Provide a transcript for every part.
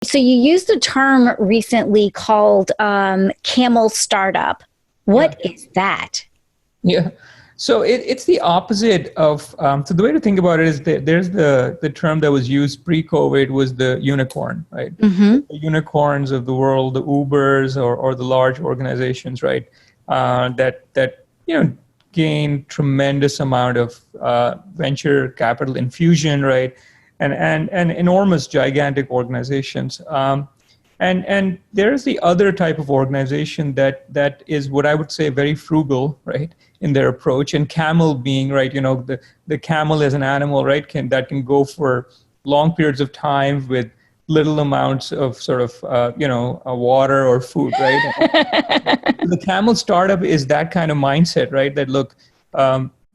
So you used a term recently called camel startup. What is that? Yeah. So it's the opposite of, so the way to think about it is that there's the term that was used pre-COVID was the unicorn, right? Mm-hmm. The unicorns of the world, the Ubers or the large organizations, right? That gain tremendous amount of venture capital infusion, right? And enormous, gigantic organizations. And there's the other type of organization that is what I would say very frugal, right, in their approach. And camel being, right, the camel as an animal, right, that can go for long periods of time with little amounts of sort of, water or food, right? The camel startup is that kind of mindset, right? That look,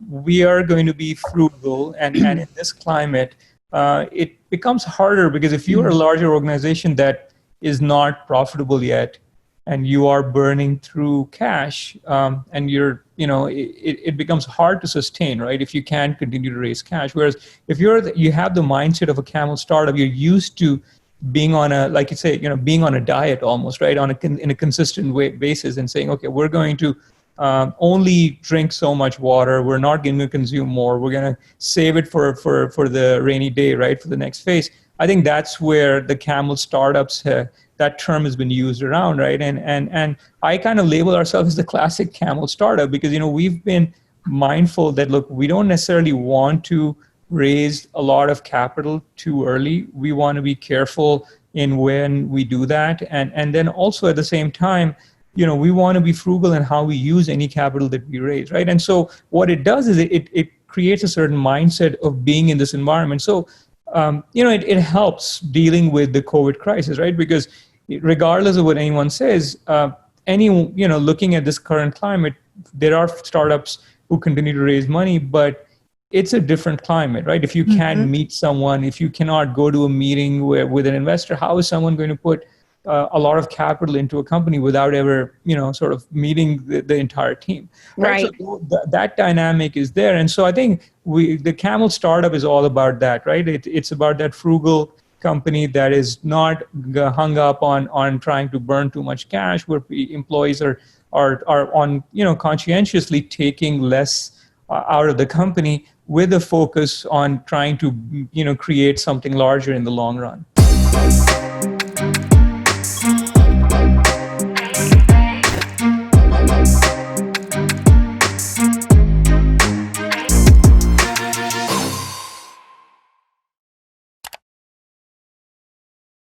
we are going to be frugal, and in this climate, it becomes harder because if you are a larger organization that is not profitable yet, and you are burning through cash, and it becomes hard to sustain, right? If you can't continue to raise cash. Whereas if you have the mindset of a camel startup, you're used to being on a, like you say, being on a diet almost, right? In a consistent basis, and saying, okay, we're going to only drink so much water. We're not going to consume more. We're going to save it for the rainy day, right? For the next phase. I think that's where the camel startups, that term has been used around, right? And I kind of label ourselves as the classic camel startup because, we've been mindful that, look, we don't necessarily want to raise a lot of capital too early. We want to be careful in when we do that. And then also at the same time, we want to be frugal in how we use any capital that we raise, right? And so what it does is it creates a certain mindset of being in this environment. So it helps dealing with the COVID crisis, right? Because regardless of what anyone says, looking at this current climate, there are startups who continue to raise money, but it's a different climate, right? If you can't meet someone, if you cannot go to a meeting with an investor, how is someone going to put a lot of capital into a company without ever, sort of meeting the entire team, right? So that dynamic is there. And so I think the camel startup is all about that, right? It's about that frugal company that is not hung up on trying to burn too much cash, where employees are on, conscientiously taking less out of the company with a focus on trying to, create something larger in the long run.